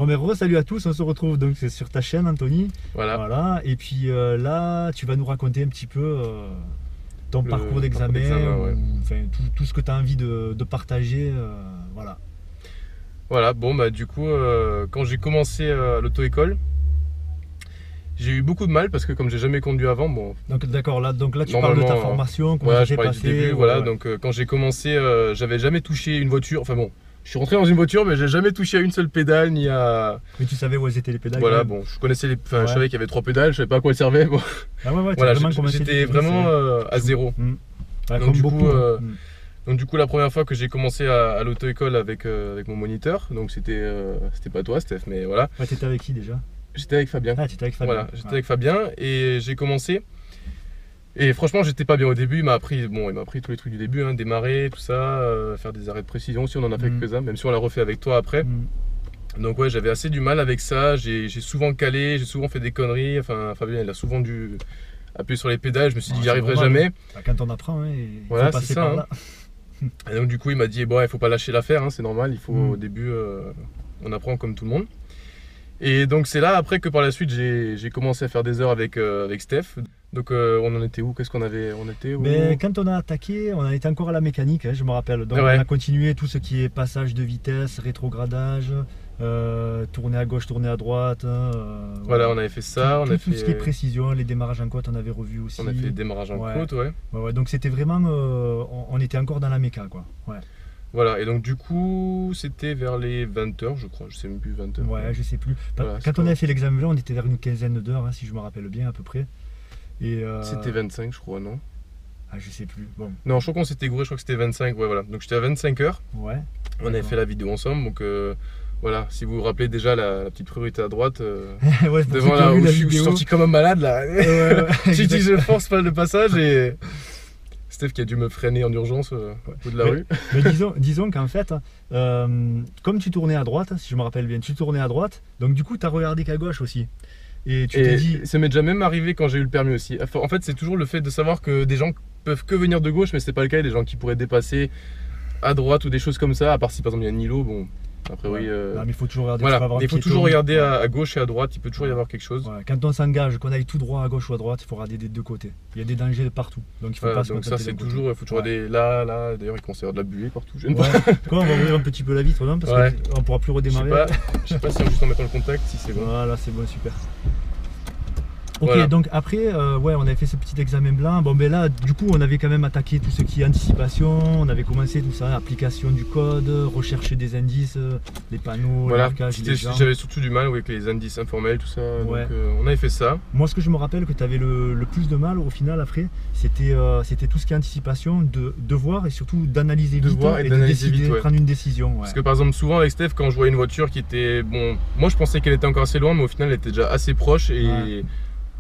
Bon, mais salut à tous, on se retrouve donc sur ta chaîne, Anthony. Voilà. Et puis là, tu vas nous raconter un petit peu ton parcours d'examen, ouais. enfin, tout ce que tu as envie de partager. Voilà. Voilà, bon, bah du coup, quand j'ai commencé à l'auto-école, j'ai eu beaucoup de mal parce que comme j'ai jamais conduit avant, bon. Donc d'accord, là tu parles de ta formation, comment ça je s'est parlais passé. du début, voilà. Donc quand j'ai commencé, j'avais jamais touché une voiture. Enfin bon, je suis rentré dans une voiture, mais j'ai jamais touché à une seule pédale ni à. Mais tu savais où étaient les pédales. Voilà, bon, je connaissais les. Enfin, je savais qu'il y avait 3 pédales, je savais pas à quoi elles servaient. Bon. Ah ouais, Voilà, j'étais vraiment à zéro. Ouais, donc du coup, la première fois que j'ai commencé à l'auto-école avec mon moniteur, donc c'était pas toi, Steph, mais voilà. Ouais, t'étais avec qui déjà? J'étais avec Fabien. Ah, t'étais avec Fabien. Voilà, j'étais avec Fabien et j'ai commencé. Et franchement, j'étais pas bien au début. Il m'a appris tous les trucs du début, hein, démarrer, tout ça, faire des arrêts de précision aussi. On en a fait quelques-uns, même si on l'a refait avec toi après. Donc ouais, j'avais assez du mal avec ça. J'ai souvent calé, j'ai souvent fait des conneries. Enfin, Fabien, il a souvent dû appuyer sur les pédales. Je me suis dit, j'y arriverai jamais. Bah, quand on apprend, hein, il voilà, faut passer par là. Et donc du coup, il m'a dit, bon, il faut pas lâcher l'affaire, hein, c'est normal. Il faut au début, on apprend comme tout le monde. Et donc c'est là après que par la suite j'ai commencé à faire des heures avec Steph. Donc on en était où? Qu'est-ce qu'on avait? On était où? Mais quand on a attaqué, on en était encore à la mécanique, hein, je me rappelle. Donc on a continué tout ce qui est passage de vitesse, rétrogradage, tourner à gauche, tourner à droite. Voilà, on avait fait ça. Tout ce qui est précision, les démarrages en côte, on avait revu aussi. On a fait les démarrages en côte, ouais. Donc c'était vraiment, on était encore dans la méca, quoi. Ouais. Voilà, et donc du coup, c'était vers les 20h, je crois, je sais même plus, 20h. Ouais, je sais plus. Voilà, quand on avait fait l'examen, on était vers une quinzaine d'heures, hein, si je me rappelle bien, à peu près. C'était 25, je crois, non? Ah, je sais plus. Bon. Non, je crois qu'on s'était gouré, je crois que c'était 25, ouais, voilà. Donc j'étais à 25h. Ouais. On avait fait la vidéo ensemble, donc voilà, si vous vous rappelez déjà la petite priorité à droite, ouais, devant là où je suis sorti comme un malade, là. J'ai dit, je force pas le passage et. Steph qui a dû me freiner en urgence au bout de la rue. Mais disons qu'en fait, comme tu tournais à droite, si je me rappelle bien, tu tournais à droite, donc du coup tu as regardé qu'à gauche aussi. Et tu t'es dit... Ça m'est déjà même arrivé quand j'ai eu le permis aussi. En fait, c'est toujours le fait de savoir que des gens peuvent que venir de gauche, mais c'est pas le cas. Il y a des gens qui pourraient dépasser à droite ou des choses comme ça, à part si par exemple il y a Nilo, bon... Après oui. Non, mais il faut toujours regarder. Voilà, il faut toujours regarder à gauche et à droite. Il peut toujours y avoir quelque chose. Ouais. Quand on s'engage, qu'on aille tout droit à gauche ou à droite, il faut regarder des deux côtés. Il y a des dangers partout. Donc il faut pas se donc ça c'est toujours. Il faut toujours regarder là. D'ailleurs il commence à y avoir de la buée partout. Je Quoi, on va ouvrir un petit peu la vitre, non? Parce qu'on pourra plus redémarrer. Je sais pas si juste en mettant le contact, si c'est bon. Voilà, c'est bon, super. Ok, voilà. Donc après, ouais, on avait fait ce petit examen blanc. Bon, ben là, du coup, on avait quand même attaqué tout ce qui est anticipation. On avait commencé tout ça, application du code, rechercher des indices, les panneaux, voilà. les J'avais surtout du mal avec les indices informels, tout ça. Ouais. Donc on avait fait ça. Moi, ce que je me rappelle que tu avais le plus de mal au final après, c'était tout ce qui est anticipation, de voir et surtout d'analyser vite et de décider, prendre une décision. Ouais. Parce que par exemple, souvent avec Steph, quand je voyais une voiture qui était... Bon, moi je pensais qu'elle était encore assez loin, mais au final elle était déjà assez proche et...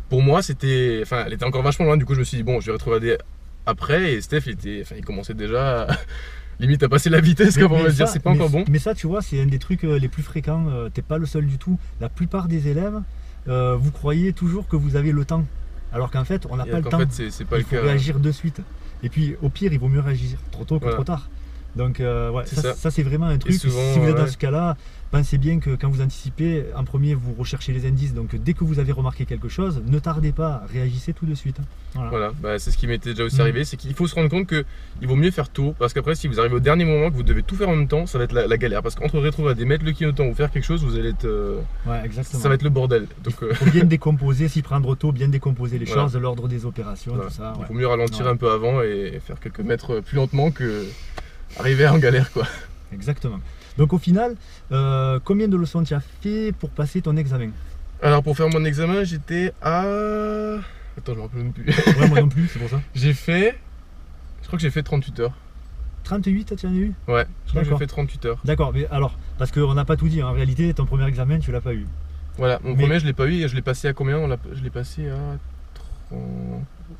Pour moi, elle était encore vachement loin. Du coup, je me suis dit, bon, je vais rétrograder après. Et Steph, il commençait déjà limite à passer la vitesse, comme on va dire, c'est pas encore bon. Mais ça, tu vois, c'est un des trucs les plus fréquents. T'es pas le seul du tout. La plupart des élèves, vous croyez toujours que vous avez le temps. Alors qu'en fait, on n'a pas le temps. C'est pas le cas. Il faut réagir de suite. Et puis, au pire, il vaut mieux réagir trop tôt que trop tard. Donc, ouais, ça c'est vraiment un truc. Souvent, si vous êtes dans ce cas-là, pensez bien que quand vous anticipez, en premier, vous recherchez les indices. Donc, dès que vous avez remarqué quelque chose, ne tardez pas, réagissez tout de suite. Voilà, c'est ce qui m'était déjà aussi arrivé. C'est qu'il faut se rendre compte qu'il vaut mieux faire tôt. Parce qu'après, si vous arrivez au dernier moment, que vous devez tout faire en même temps, ça va être la galère. Parce qu'entre rétrograder, mettre le clignotant ou faire quelque chose, vous allez être. Ouais, exactement. Ça va être le bordel. Donc, faut bien décomposer, s'y prendre tôt, bien décomposer les choses, l'ordre des opérations, tout ça. Il vaut mieux ralentir un peu avant et faire quelques mètres plus lentement que. Arriver en galère quoi. Exactement. Donc au final, combien de leçons tu as fait pour passer ton examen? Alors pour faire mon examen, j'étais à... Attends, je me rappelle même plus. Ouais, moi non plus, c'est pour ça. Je crois que j'ai fait 38 heures. 38, tu en as eu? Ouais, je crois que j'ai fait 38 heures. D'accord, mais alors, parce qu'on n'a pas tout dit, en réalité, ton premier examen, tu l'as pas eu. Voilà, mon premier, je l'ai pas eu et je l'ai passé à combien? Je l'ai passé à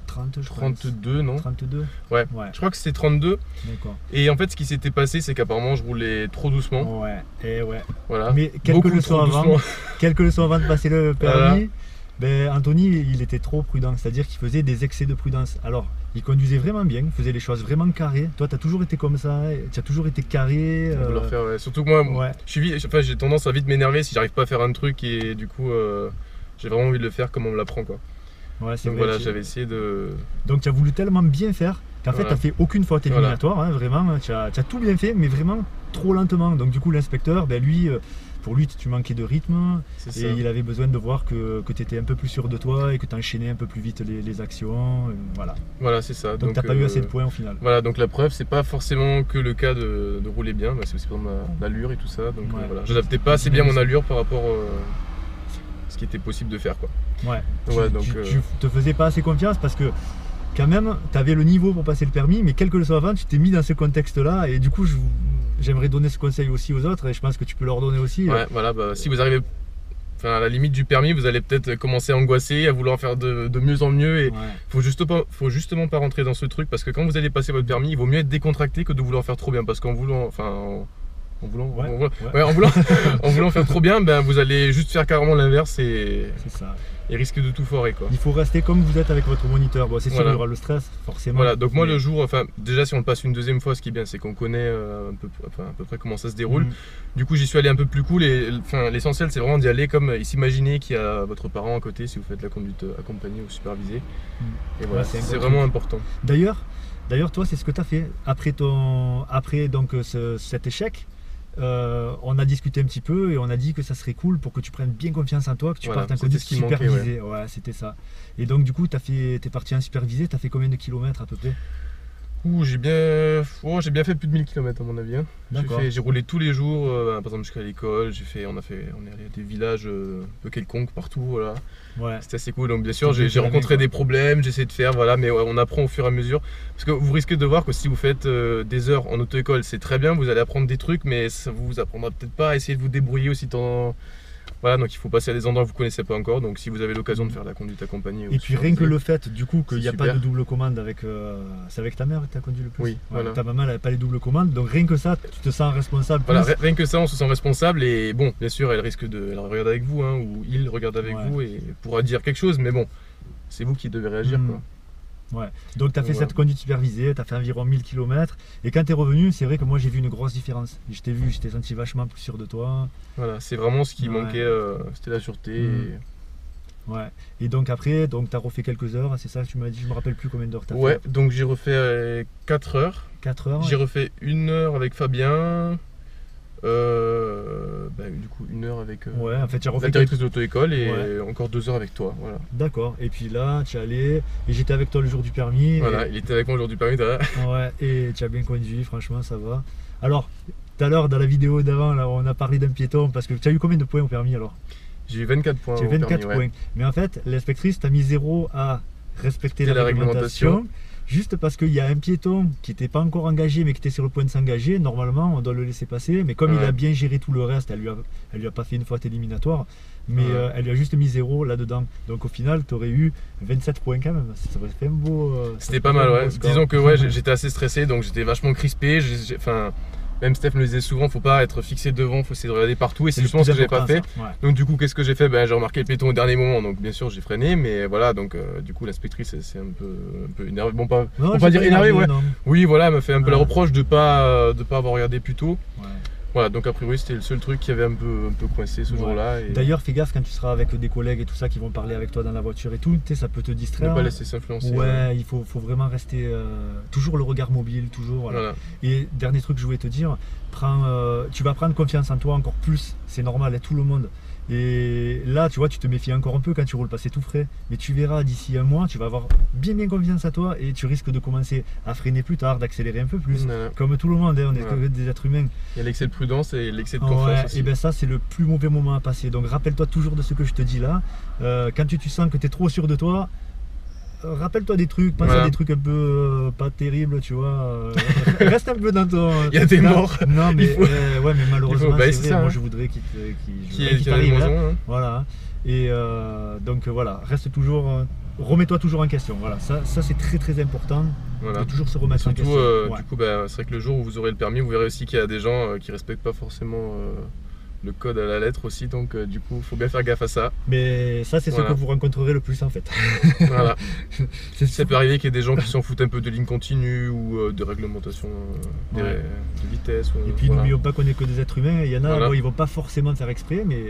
32, non? 32? Ouais, je crois que c'était 32. D'accord. Et en fait, ce qui s'était passé, c'est qu'apparemment, je roulais trop doucement. Ouais, et ouais. Voilà. Mais quelques leçons avant de passer le permis, ben, Anthony, il était trop prudent, c'est-à-dire qu'il faisait des excès de prudence. Alors, Il conduisait vraiment bien, il faisait les choses vraiment carrées. Toi, tu as toujours été comme ça, tu as toujours été carré. Vouloir faire, ouais. Surtout que moi, j'ai tendance à vite m'énerver si j'arrive pas à faire un truc et du coup, j'ai vraiment envie de le faire comme on me l'apprend, quoi. Ouais, donc voilà, j'avais essayé de... Donc tu as voulu tellement bien faire qu'en fait tu n'as fait aucune faute éliminatoire, hein, vraiment, tu as tout bien fait, mais vraiment trop lentement. Donc du coup l'inspecteur, ben, lui, pour lui tu manquais de rythme et il avait besoin de voir que tu étais un peu plus sûr de toi et que tu enchaînais un peu plus vite les actions, voilà. Voilà, c'est ça. Donc tu n'as pas eu assez de points au final. Voilà, donc la preuve, c'est pas forcément que le cas de rouler bien, c'est aussi pour ma allure et tout ça. Donc voilà, j'adaptais pas assez bien mon allure par rapport à ce qui était possible de faire, quoi. Ouais, tu te faisais pas assez confiance parce que quand même tu avais le niveau pour passer le permis, mais quel que soit avant, tu t'es mis dans ce contexte là et du coup j'aimerais donner ce conseil aussi aux autres et je pense que tu peux leur donner aussi. Ouais, voilà, si vous arrivez à la limite du permis, vous allez peut-être commencer à angoisser, à vouloir faire de mieux en mieux et faut justement pas rentrer dans ce truc parce que quand vous allez passer votre permis, il vaut mieux être décontracté que de vouloir faire trop bien parce qu'en voulant, en voulant faire trop bien, ben vous allez juste faire carrément l'inverse et risquer de tout foirer, quoi. Il faut rester comme vous êtes avec votre moniteur. Bon, c'est sûr, il y aura le stress, forcément. Voilà, donc moi le jour, déjà si on le passe une deuxième fois, ce qui est bien, c'est qu'on connaît à peu près comment ça se déroule. Du coup, j'y suis allé un peu plus cool et l'essentiel, c'est vraiment d'y aller comme s'imaginer qu'il y a votre parent à côté si vous faites la conduite accompagnée ou supervisée. Et voilà, c'est vraiment important. D'ailleurs, toi, c'est ce que tu as fait après donc cet échec. On a discuté un petit peu et on a dit que ça serait cool pour que tu prennes bien confiance en toi, que tu partes en conduite supervisée. Ouais, c'était ça. Et donc du coup, t'es parti en supervisé, tu as fait combien de kilomètres à peu près? J'ai bien fait plus de 1000 km à mon avis. Hein. J'ai roulé tous les jours, par exemple jusqu'à l'école. On est allé à des villages un peu quelconques partout. Voilà. Ouais. C'était assez cool. Donc bien sûr, j'ai rencontré des problèmes, j'ai essayé de faire, voilà, mais on apprend au fur et à mesure. Parce que vous risquez de voir que si vous faites des heures en auto-école, c'est très bien, vous allez apprendre des trucs, mais ça vous apprendra peut-être pas à essayer de vous débrouiller aussi tant. Voilà, donc il faut passer à des endroits que vous ne connaissez pas encore. Donc si vous avez l'occasion de faire de la conduite accompagnée. Et puis rien que le fait du coup qu'il n'y a pas de double commande c'est avec ta mère que tu as conduit le plus. Oui, voilà. Ta maman n'avait pas les doubles commandes, donc rien que ça, tu te sens responsable. Voilà, rien que ça, on se sent responsable et bon, bien sûr, elle regarde avec vous, hein, ou il regarde avec vous et pourra dire quelque chose, mais bon, c'est vous qui devez réagir, quoi. Ouais, donc tu as fait cette conduite supervisée, tu as fait environ 1000 km et quand tu es revenu, c'est vrai que moi j'ai vu une grosse différence. Je t'ai senti vachement plus sûr de toi. Voilà, c'est vraiment ce qui manquait, c'était la sûreté. Ouais, et donc après, tu as refait quelques heures, c'est ça que tu m'as dit, je me rappelle plus combien d'heures tu as fait. Ouais, donc j'ai refait 4 heures. 4 heures. J'ai refait 1 heure avec Fabien. Du coup 1 heure avec en fait, la directrice de l'auto-école et encore 2 heures avec toi, voilà. D'accord, et puis là tu es allé et j'étais avec toi le jour du permis. Voilà, il était avec moi le jour du permis. Ouais, et tu as bien conduit, franchement ça va. Alors, tout à l'heure dans la vidéo d'avant, là on a parlé d'un piéton parce que tu as eu combien de points au permis alors? J'ai eu 24 points. J'ai eu 24 points. Mais en fait, l'inspectrice t'a mis 0 à respecter la réglementation. Juste parce qu'il y a un piéton qui n'était pas encore engagé mais qui était sur le point de s'engager, normalement on doit le laisser passer, mais comme il a bien géré tout le reste, elle lui a pas fait une faute éliminatoire, mais elle lui a juste mis 0 là-dedans. Donc au final tu aurais eu 27 points quand même, ça aurait fait un beau... C'était pas mal, ouais. Disons que j'étais assez stressé, donc j'étais vachement crispé, même Steph me le disait souvent, faut pas être fixé devant, faut essayer de regarder partout et c'est justement ce que j'avais pas fait. Donc du coup, qu'est-ce que j'ai fait? J'ai remarqué le piéton au dernier moment, donc bien sûr j'ai freiné, mais voilà, donc du coup l'inspectrice c'est un peu énervée, bon pas dire énervée, ouais. Oui, voilà, elle m'a fait un peu la reproche de pas avoir regardé plus tôt. Voilà, donc a priori c'était le seul truc qui avait un peu coincé ce jour-là. D'ailleurs, fais gaffe quand tu seras avec des collègues et tout ça qui vont parler avec toi dans la voiture et tout, ça peut te distraire. Ne pas laisser s'influencer. Ouais, il faut vraiment rester toujours le regard mobile, toujours. Voilà. Et dernier truc que je voulais te dire, tu vas prendre confiance en toi encore plus, c'est normal, tout le monde. Et là, tu vois, tu te méfies encore un peu quand tu roules pas, c'est tout frais. Mais tu verras d'ici un mois, tu vas avoir bien confiance à toi et tu risques de commencer à freiner plus tard, d'accélérer un peu plus. Comme tout le monde, on est que des êtres humains. Il y a l'excès de prudence et l'excès de confiance aussi. Et bien ça, c'est le plus mauvais moment à passer. Donc rappelle-toi toujours de ce que je te dis là. Quand tu sens que tu es trop sûr de toi, rappelle-toi des trucs, pense à des trucs un peu pas terribles, tu vois. Reste un peu dans ton... Il y a des morts. Non, mais, mais malheureusement, c'est vrai. Moi, je voudrais qu'il t'arrive là. Hein. Voilà. Et donc voilà, reste toujours... remets-toi toujours en question. Voilà. Ça c'est très très important. De toujours se remettre en question. Du coup, c'est vrai que le jour où vous aurez le permis, vous verrez aussi qu'il y a des gens qui respectent pas forcément le code à la lettre aussi, donc du coup il faut bien faire gaffe à ça. Mais ça c'est ce que vous rencontrerez le plus en fait. Voilà. Ça peut arriver qu'il y ait des gens qui s'en foutent un peu de lignes continues ou de réglementation de vitesse. Et puis n'oublions pas qu'on n'est que des êtres humains, il y en a, bon, ils vont pas forcément faire exprès, mais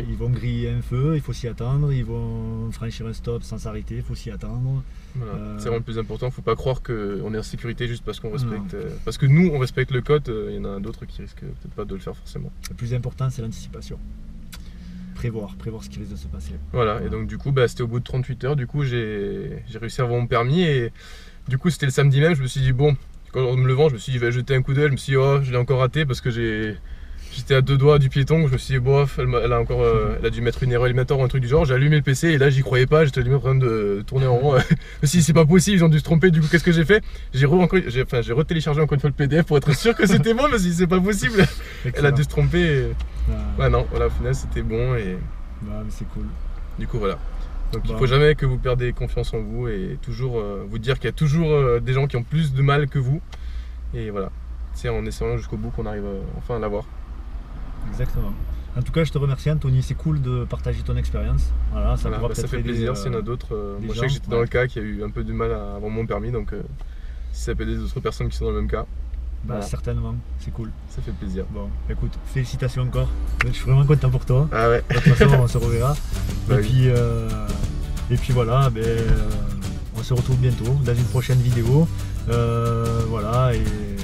ils vont griller un feu, il faut s'y attendre, ils vont franchir un stop sans s'arrêter, il faut s'y attendre. Voilà. C'est vraiment le plus important, il ne faut pas croire qu'on est en sécurité juste parce qu'on respecte. Parce que nous on respecte le code, il y en a d'autres qui risquent peut-être pas de le faire forcément. Le plus important c'est l'anticipation. Prévoir ce qui risque de se passer. Voilà, et donc du coup c'était au bout de 38 heures, du coup j'ai réussi à avoir mon permis et du coup c'était le samedi même, je me suis dit bon, quand en me levant je me suis dit je vais jeter un coup d'œil, je me suis dit oh je l'ai encore raté parce que j'étais à 2 doigts du piéton, je me suis dit bof, elle a dû mettre une erreur éliminatoire ou un truc du genre, j'ai allumé le PC et là j'y croyais pas, j'étais en train de tourner en rond, je me suis dit c'est pas possible, ils ont dû se tromper, du coup qu'est-ce que j'ai fait? J'ai retéléchargé encore une fois le PDF pour être sûr que c'était bon, mais c'est pas possible, elle a dû se tromper et... Ouais non, voilà, au final c'était bon et... mais c'est cool. Du coup voilà. Donc il faut jamais que vous perdez confiance en vous et toujours vous dire qu'il y a toujours des gens qui ont plus de mal que vous. Et voilà, c'est en essayant jusqu'au bout qu'on arrive enfin à l'avoir. Exactement. En tout cas, je te remercie Anthony, c'est cool de partager ton expérience. Voilà, ça fait plaisir s'il y en a d'autres. Moi je sais que j'étais dans le cas qui a eu un peu de mal à avoir mon permis, donc si ça peut aider d'autres personnes qui sont dans le même cas. Voilà. Certainement, c'est cool. Ça fait plaisir. Bon, écoute, félicitations encore. Je suis vraiment content pour toi. Ah ouais. De toute façon, on se reverra. Et puis voilà, on se retrouve bientôt dans une prochaine vidéo. Voilà, et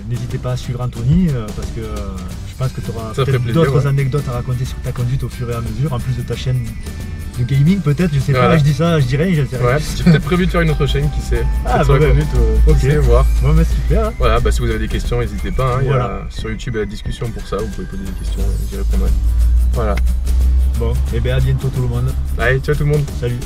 n'hésitez pas à suivre Anthony parce que je pense que tu auras peut-être d'autres anecdotes à raconter sur ta conduite au fur et à mesure, en plus de ta chaîne de gaming peut-être, je sais pas, je dis ça, je dirais, je sais rien. Ouais, j'ai peut-être prévu de faire une autre chaîne, qui sait. Ok, voir. Ouais, mais super. Hein. Voilà, si vous avez des questions, n'hésitez pas. Hein, sur YouTube, il y a la discussion pour ça, vous pouvez poser des questions, j'y répondrai. Voilà. Bon, et à bientôt tout le monde. Allez, ciao tout le monde. Salut.